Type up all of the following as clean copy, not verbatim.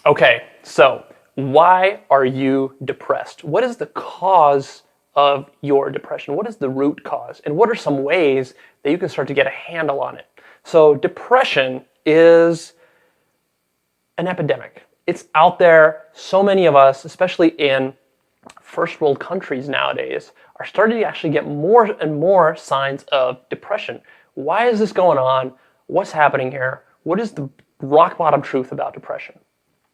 Okay, so why are you depressed? What is the cause of your depression? What is the root cause? And what are some ways that you can start to get a handle on it? So depression is an epidemic. It's out there. So many of us, especially in first world countries nowadays, are starting to actually get more and more signs of depression. Why is this going on? What's happening here? What is the rock bottom truth about depression?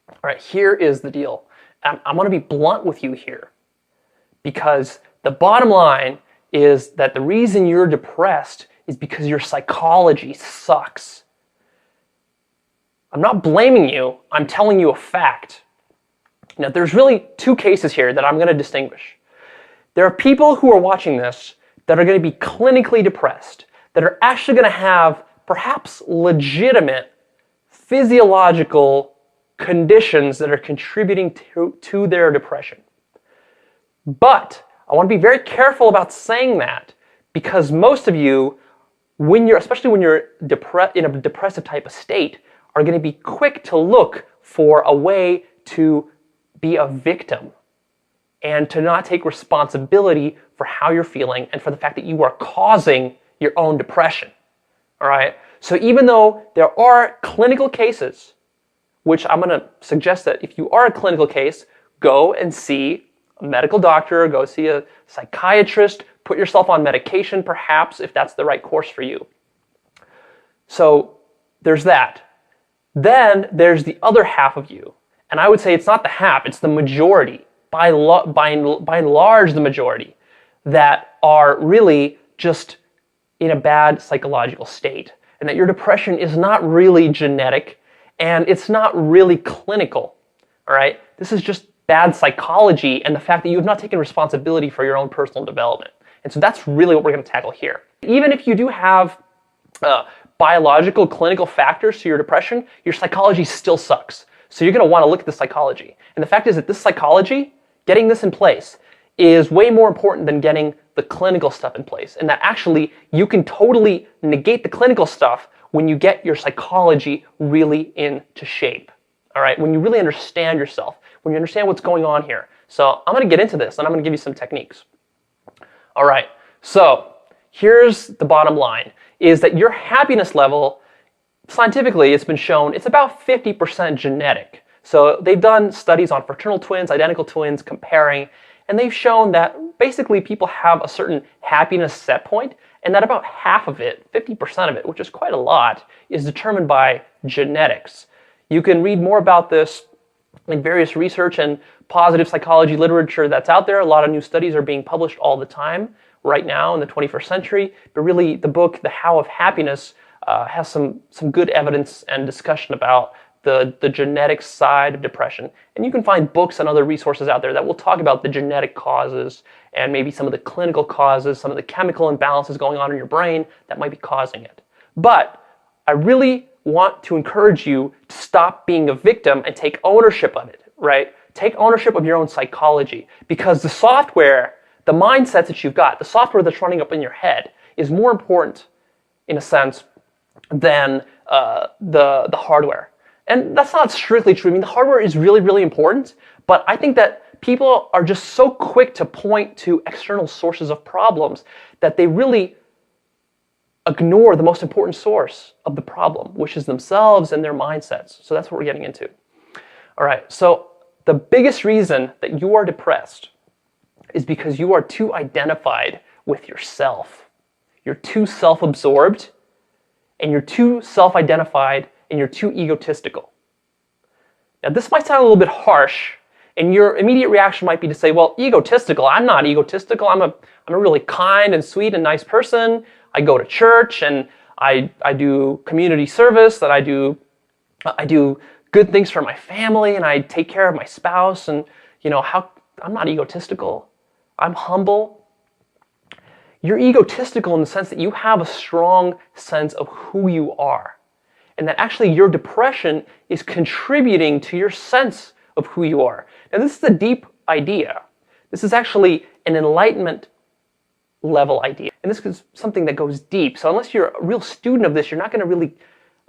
All right, here is the deal. I'm going to be blunt with you here, because the bottom line is that the reason you're depressed is because your psychology sucks. I'm not blaming you. I'm telling you a fact. Now, there's really two cases here that I'm going to distinguish. There are people who are watching this that are going to be clinically depressed, that are actually going to have perhaps legitimate physiological conditions that are contributing to their depression. But I want to be very careful about saying that, because most of you, especially when you're in a depressive type of state, are going to be quick to look for a way to be a victim and to not take responsibility for how you're feeling and for the fact that you are causing your own depression. All right? So even though there are clinical cases, which I'm going to suggest that if you are a clinical case, go and see a medical doctor, go see a psychiatrist, put yourself on medication perhaps if that's the right course for you. So there's that. Then there's the other half of you. And I would say it's not the half, it's the majority, by and large the majority, that are really just in a bad psychological state. And that your depression is not really genetic, and it's not really clinical, all right? This is just bad psychology and the fact that you have not taken responsibility for your own personal development. And so that's really what we're going to tackle here. Even if you do have biological, clinical factors to your depression, your psychology still sucks. So you're going to want to look at the psychology. And the fact is that this psychology, getting this in place, is way more important than getting the clinical stuff in place. And that actually you can totally negate the clinical stuff when you get your psychology really into shape. All right, when you really understand yourself, when you understand what's going on here. So I'm going to get into this and I'm going to give you some techniques. All right, so here's the bottom line, is that your happiness level, scientifically it's been shown, it's about 50% genetic. So they've done studies on fraternal twins, identical twins, comparing, and they've shown that basically people have a certain happiness set point, and that about half of it, 50% of it, which is quite a lot, is determined by genetics. You can read more about this in various research and positive psychology literature that's out there. A lot of new studies are being published all the time right now in the 21st century. But really, the book, The How of Happiness, has some good evidence and discussion about the genetic side of depression. And you can find books and other resources out there that will talk about the genetic causes and maybe some of the clinical causes, some of the chemical imbalances going on in your brain that might be causing it. But I really want to encourage you to stop being a victim and take ownership of it, right? Take ownership of your own psychology, because the software, the mindsets that you've got, the software that's running up in your head is more important, in a sense, than the hardware. And that's not strictly true. I mean, the hardware is really, really important, but I think that people are just so quick to point to external sources of problems that they really ignore the most important source of the problem, which is themselves and their mindsets. So that's what we're getting into. All right, so the biggest reason that you are depressed is because you are too identified with yourself. You're too self-absorbed, and you're too self-identified, and you're too egotistical. Now, this might sound a little bit harsh, and your immediate reaction might be to say, well, egotistical, I'm not egotistical. I'm a really kind and sweet and nice person. I go to church, and I do community service, that I do good things for my family, and I take care of my spouse, and I'm not egotistical. I'm humble. You're egotistical in the sense that you have a strong sense of who you are, and that actually your depression is contributing to your sense of who you are. Now, this is a deep idea. This is actually an enlightenment level idea. And this is something that goes deep. So unless you're a real student of this, you're not going to really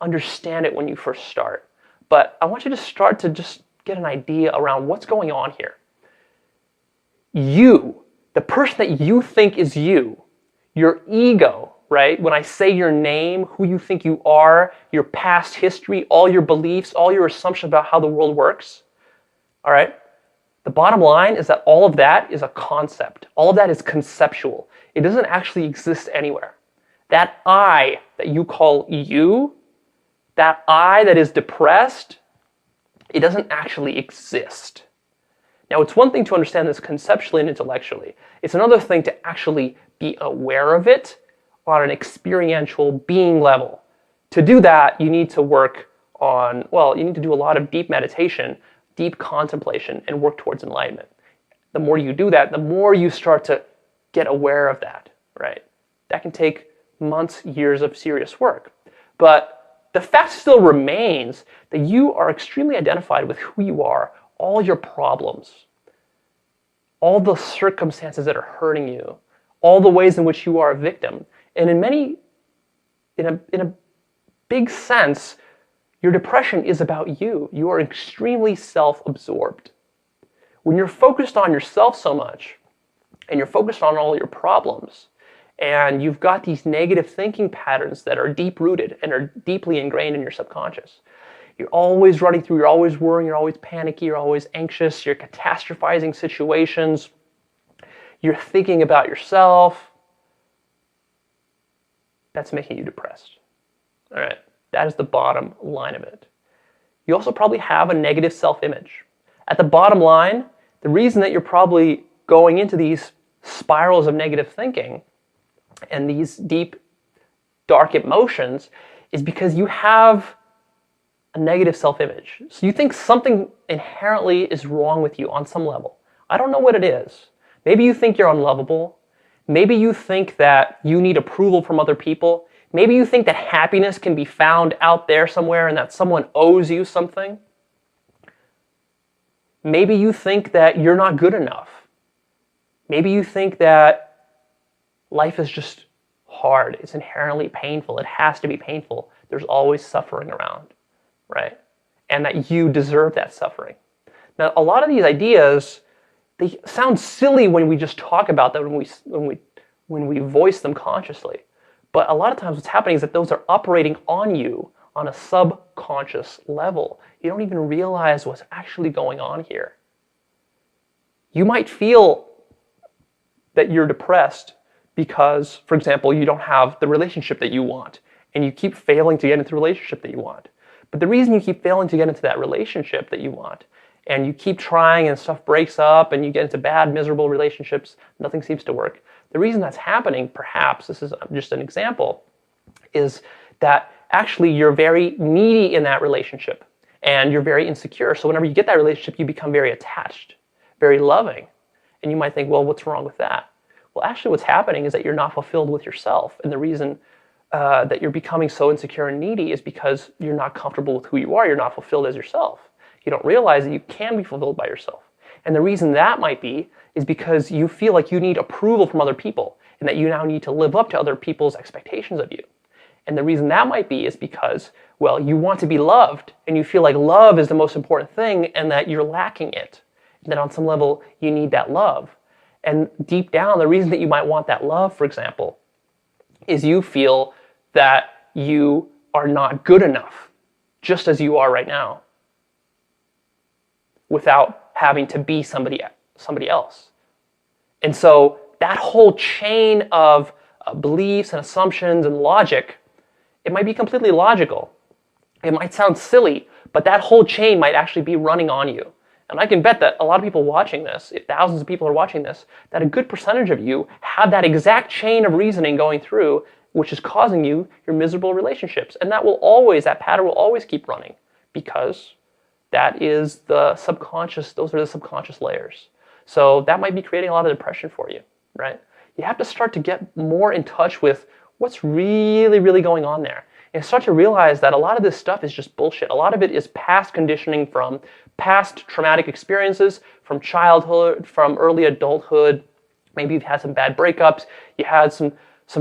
understand it when you first start. But I want you to start to just get an idea around what's going on here. You, the person that you think is you, your ego, right? When I say your name, who you think you are, your past history, all your beliefs, all your assumptions about how the world works, all right? The bottom line is that all of that is a concept. All of that is conceptual. It doesn't actually exist anywhere. That I that you call you, that I that is depressed, it doesn't actually exist. Now, it's one thing to understand this conceptually and intellectually. It's another thing to actually be aware of it on an experiential being level. To do that, you need to work on, you need to do a lot of deep meditation, deep contemplation, and work towards enlightenment. The more you do that, the more you start to get aware of that, right? That can take months, years of serious work. But the fact still remains that you are extremely identified with who you are, all your problems, all the circumstances that are hurting you, all the ways in which you are a victim. And in a big sense, your depression is about you. You are extremely self-absorbed. When you're focused on yourself so much, and you're focused on all your problems, and you've got these negative thinking patterns that are deep-rooted and are deeply ingrained in your subconscious, you're always running through, you're always worrying, you're always panicky, you're always anxious, you're catastrophizing situations, you're thinking about yourself. That's making you depressed. All right, that is the bottom line of it. You also probably have a negative self-image. At the bottom line, the reason that you're probably going into these spirals of negative thinking and these deep, dark emotions is because you have a negative self-image. So you think something inherently is wrong with you on some level. I don't know what it is. Maybe you think you're unlovable. Maybe you think that you need approval from other people. Maybe you think that happiness can be found out there somewhere and that someone owes you something. Maybe you think that you're not good enough. Maybe you think that life is just hard. It's inherently painful. It has to be painful. There's always suffering around, right? And that you deserve that suffering. Now, a lot of these ideas, they sound silly when we just talk about them, when we voice them consciously. But a lot of times what's happening is that those are operating on you on a subconscious level. You don't even realize what's actually going on here. You might feel that you're depressed because, for example, you don't have the relationship that you want, and you keep failing to get into the relationship that you want. But the reason you keep failing to get into that relationship that you want, and you keep trying and stuff breaks up and you get into bad, miserable relationships, nothing seems to work. The reason that's happening, perhaps, this is just an example, is that actually you're very needy in that relationship and you're very insecure. So whenever you get that relationship, you become very attached, very loving. And you might think, well, what's wrong with that? Well, actually what's happening is that you're not fulfilled with yourself. And the reason that you're becoming so insecure and needy is because you're not comfortable with who you are. You're not fulfilled as yourself. You don't realize that you can be fulfilled by yourself. And the reason that might be is because you feel like you need approval from other people and that you now need to live up to other people's expectations of you. And the reason that might be is because, well, you want to be loved and you feel like love is the most important thing and that you're lacking it. And that on some level, you need that love. And deep down, the reason that you might want that love, for example, is you feel that you are not good enough, just as you are right now, without having to be somebody else. And so that whole chain of beliefs and assumptions and logic, it might be completely logical. It might sound silly, but that whole chain might actually be running on you. And I can bet that a lot of people watching this, if thousands of people are watching this, that a good percentage of you have that exact chain of reasoning going through, which is causing you your miserable relationships. And that pattern will always keep running because that is the subconscious, those are the subconscious layers. So that might be creating a lot of depression for you, right? You have to start to get more in touch with what's really, really going on there. And start to realize that a lot of this stuff is just bullshit. A lot of it is past conditioning from past traumatic experiences, from childhood, from early adulthood. Maybe you've had some bad breakups, you had some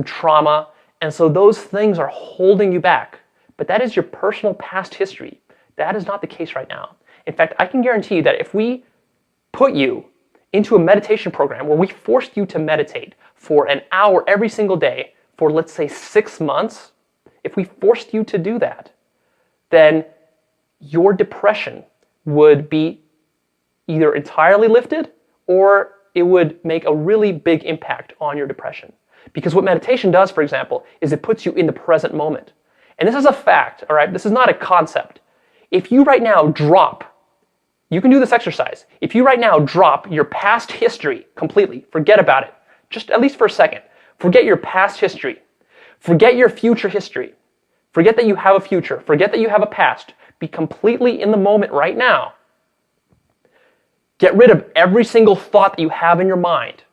trauma, and so those things are holding you back. But that is your personal past history. That is not the case right now. In fact, I can guarantee you that if we put you into a meditation program where we forced you to meditate for an hour every single day for, let's say, 6 months, if we forced you to do that, then your depression would be either entirely lifted or it would make a really big impact on your depression. Because what meditation does, for example, is it puts you in the present moment. And this is a fact, all right? This is not a concept. If you right now you can do this exercise. If you right now drop your past history completely, forget about it, just at least for a second. Forget your past history. Forget your future history. Forget that you have a future. Forget that you have a past. Be completely in the moment right now. Get rid of every single thought that you have in your mind.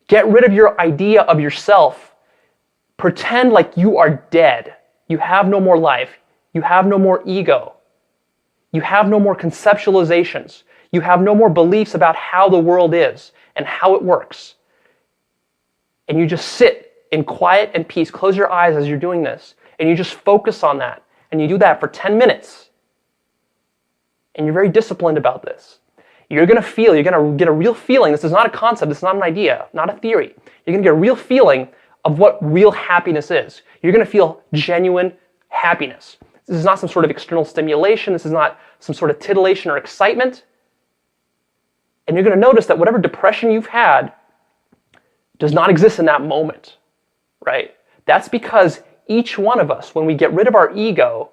Get rid of your idea of yourself. Pretend like you are dead. You have no more life. You have no more ego. You have no more conceptualizations. You have no more beliefs about how the world is and how it works. And you just sit in quiet and peace. Close your eyes as you're doing this. And you just focus on that. And you do that for 10 minutes. And you're very disciplined about this. You're going to get a real feeling. This is not a concept. This is not an idea, not a theory. You're going to get a real feeling of what real happiness is. You're going to feel genuine happiness. This is not some sort of external stimulation. This is not some sort of titillation or excitement. And you're going to notice that whatever depression you've had does not exist in that moment, right? That's because each one of us, when we get rid of our ego,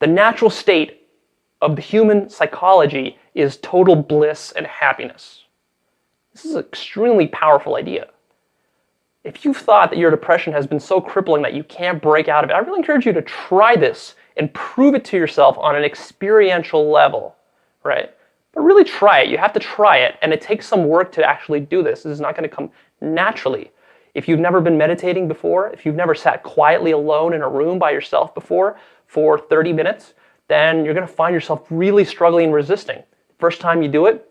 the natural state of the human psychology is total bliss and happiness. This is an extremely powerful idea. If you've thought that your depression has been so crippling that you can't break out of it, I really encourage you to try this and prove it to yourself on an experiential level, right? But really try it. You have to try it, and it takes some work to actually do this. This is not going to come naturally. If you've never been meditating before, if you've never sat quietly alone in a room by yourself before for 30 minutes, then you're going to find yourself really struggling and resisting. First time you do it,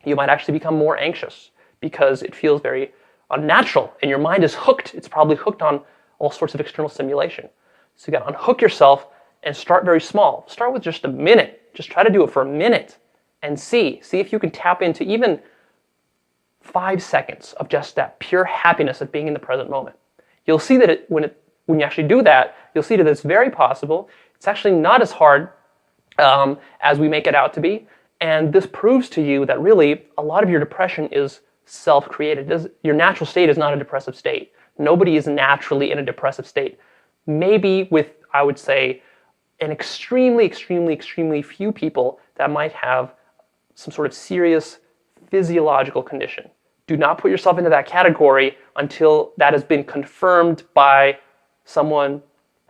you might actually become more anxious because it feels very unnatural and your mind is hooked. It's probably hooked on all sorts of external stimulation. So you got to unhook yourself and start very small. Start with just a minute. Just try to do it for a minute and see if you can tap into even 5 seconds of just that pure happiness of being in the present moment. You'll see that when you actually do that, you'll see that it's very possible. It's actually not as hard as we make it out to be. And this proves to you that really a lot of your depression is self-created. Your natural state is not a depressive state. Nobody is naturally in a depressive state. Maybe with, I would say, an extremely, extremely, extremely few people that might have some sort of serious physiological condition. Do not put yourself into that category until that has been confirmed by someone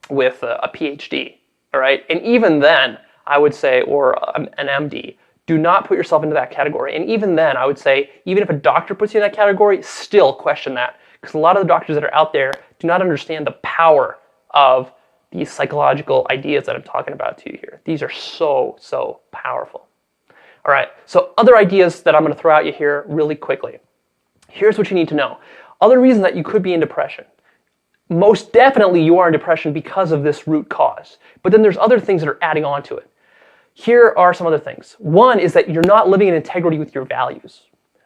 with a PhD, all right? And even then, I would say, or an MD, do not put yourself into that category. And even then, I would say, even if a doctor puts you in that category, still question that. Because a lot of the doctors that are out there do not understand the power of these psychological ideas that I'm talking about to you here. These are so, so powerful. All right, so other ideas that I'm going to throw at you here really quickly. Here's what you need to know. Other reasons that you could be in depression. Most definitely you are in depression because of this root cause. But then there's other things that are adding on to it. Here are some other things. One is that you're not living in integrity with your values.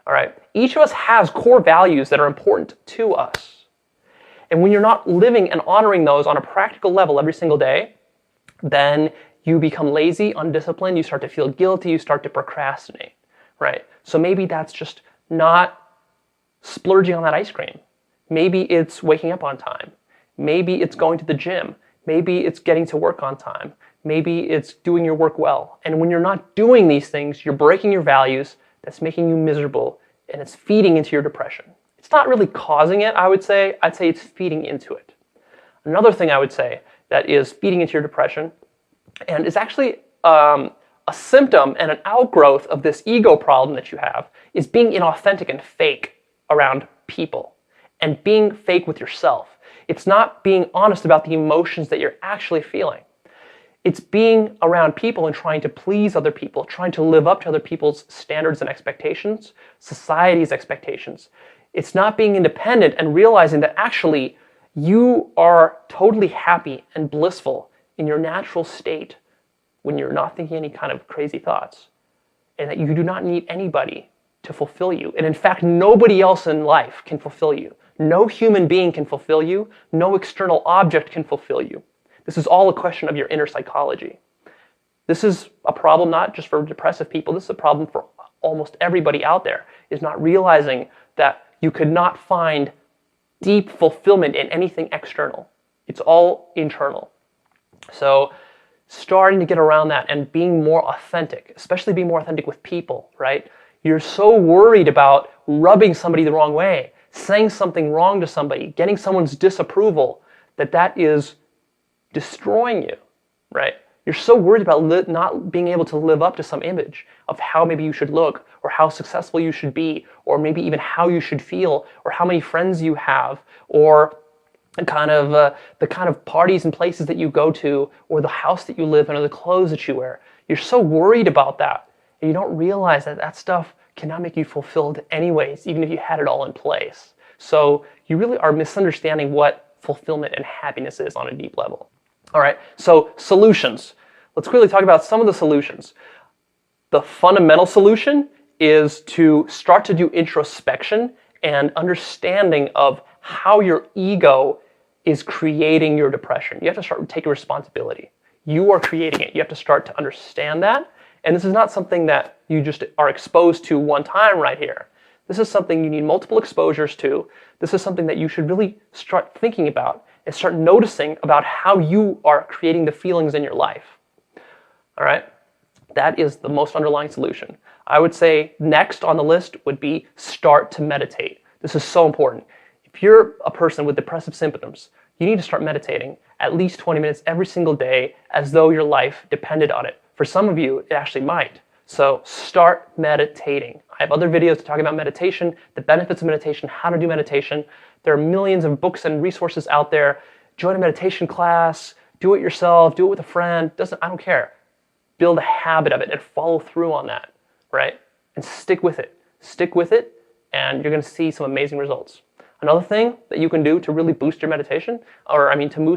All right, each of us has core values that are important to us. And when you're not living and honoring those on a practical level every single day, then you become lazy, undisciplined, you start to feel guilty, you start to procrastinate, right? So maybe that's just not splurging on that ice cream. Maybe it's waking up on time. Maybe it's going to the gym. Maybe it's getting to work on time. Maybe it's doing your work well. And when you're not doing these things, you're breaking your values, that's making you miserable, and it's feeding into your depression. It's not really causing it, I would say. I'd say it's feeding into it. Another thing I would say that is feeding into your depression, and is actually a symptom and an outgrowth of this ego problem that you have, is being inauthentic and fake around people, and being fake with yourself. It's not being honest about the emotions that you're actually feeling. It's being around people and trying to please other people, trying to live up to other people's standards and expectations, society's expectations. It's not being independent and realizing that actually you are totally happy and blissful in your natural state when you're not thinking any kind of crazy thoughts, and that you do not need anybody to fulfill you. And in fact, nobody else in life can fulfill you. No human being can fulfill you. No external object can fulfill you. This is all a question of your inner psychology. This is a problem not just for depressive people. This is a problem for almost everybody out there, is not realizing that you could not find deep fulfillment in anything external. It's all internal. So starting to get around that and being more authentic, especially being more authentic with people, right? You're so worried about rubbing somebody the wrong way, saying something wrong to somebody, getting someone's disapproval, that is destroying you, right? You're so worried about not being able to live up to some image of how maybe you should look, or how successful you should be, or maybe even how you should feel, or how many friends you have, or the kind of parties and places that you go to, or the house that you live in, or the clothes that you wear. You're so worried about that, and you don't realize that that stuff cannot make you fulfilled anyways, even if you had it all in place. So you really are misunderstanding what fulfillment and happiness is on a deep level. All right, so solutions. Let's quickly talk about some of the solutions. The fundamental solution is to start to do introspection and understanding of how your ego is creating your depression. You have to start taking responsibility. You are creating it. You have to start to understand that. And this is not something that you just are exposed to one time right here. This is something you need multiple exposures to. This is something that you should really start thinking about and start noticing about how you are creating the feelings in your life. All right? That is the most underlying solution. I would say next on the list would be start to meditate. This is so important. If you're a person with depressive symptoms, you need to start meditating at least 20 minutes every single day as though your life depended on it. For some of you, it actually might. So start meditating. I have other videos to talk about meditation, the benefits of meditation, how to do meditation. There are millions of books and resources out there. Join a meditation class, do it yourself, do it with a friend. I don't care. Build a habit of it and follow through on that, right? And stick with it. Stick with it, and you're going to see some amazing results. Another thing that you can do to really boost your meditation, to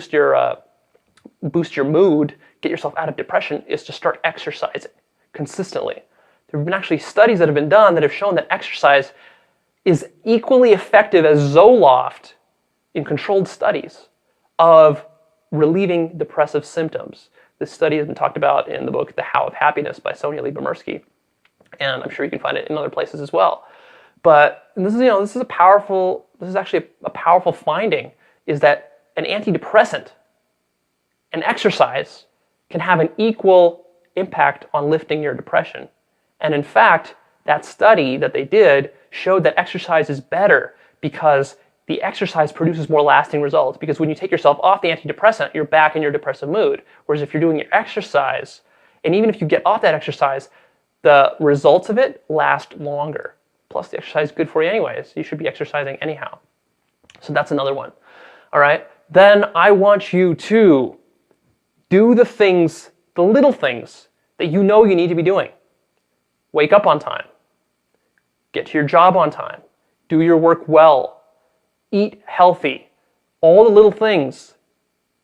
boost your mood, get yourself out of depression, is to start exercising consistently. There have been actually studies that have been done that have shown that exercise is equally effective as Zoloft in controlled studies of relieving depressive symptoms. This study has been talked about in the book The How of Happiness by Sonia Lyubomirsky, and I'm sure you can find it in other places as well. But this is actually a powerful finding, is that an antidepressant and exercise can have an equal impact on lifting your depression. And in fact, that study that they did showed that exercise is better because the exercise produces more lasting results. Because when you take yourself off the antidepressant, you're back in your depressive mood. Whereas if you're doing your exercise, and even if you get off that exercise, the results of it last longer. Plus, the exercise is good for you anyways. You should be exercising anyhow. So that's another one. All right. Then I want you to do the little things that you know you need to be doing. Wake up on time. Get to your job on time. Do your work well. Eat healthy. All the little things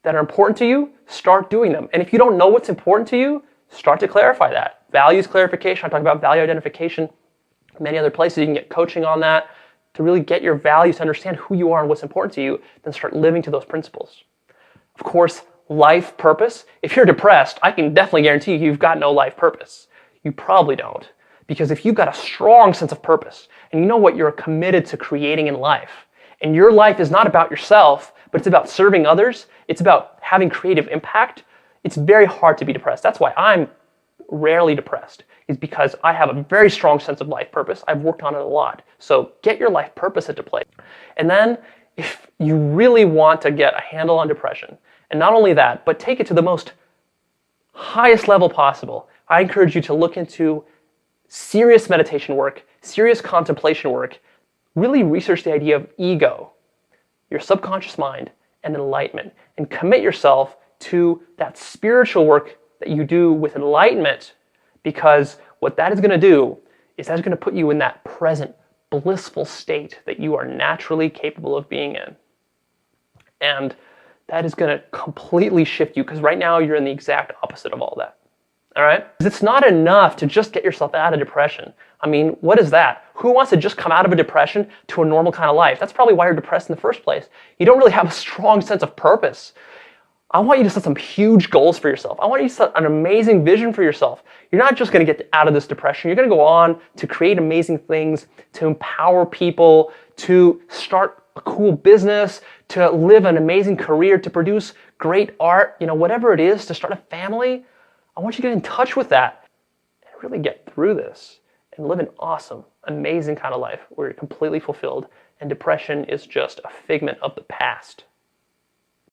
that are important to you, start doing them. And if you don't know what's important to you, start to clarify that. Values clarification. I talk about value identification. Many other places you can get coaching on that to really get your values, to understand who you are and what's important to you, then start living to those principles. Of course, life purpose. If you're depressed, I can definitely guarantee you've got no life purpose. You probably don't. Because if you've got a strong sense of purpose and you know what you're committed to creating in life, and your life is not about yourself, but it's about serving others, it's about having creative impact, it's very hard to be depressed. That's why I'm rarely depressed, is because I have a very strong sense of life purpose. I've worked on it a lot. So get your life purpose into play. And then if you really want to get a handle on depression, and not only that, but take it to the most highest level possible, I encourage you to look into serious meditation work, serious contemplation work, really research the idea of ego, your subconscious mind, and enlightenment, and commit yourself to that spiritual work that you do with enlightenment, because what that is going to do is that's going to put you in that present blissful state that you are naturally capable of being in. And that is going to completely shift you, because right now you're in the exact opposite of all that. All right? It's not enough to just get yourself out of depression. I mean, what is that? Who wants to just come out of a depression to a normal kind of life? That's probably why you're depressed in the first place. You don't really have a strong sense of purpose. I want you to set some huge goals for yourself. I want you to set an amazing vision for yourself. You're not just going to get out of this depression. You're going to go on to create amazing things, to empower people, to start a cool business, to live an amazing career, to produce great art, whatever it is, to start a family. I want you to get in touch with that and really get through this and live an awesome, amazing kind of life where you're completely fulfilled and depression is just a figment of the past.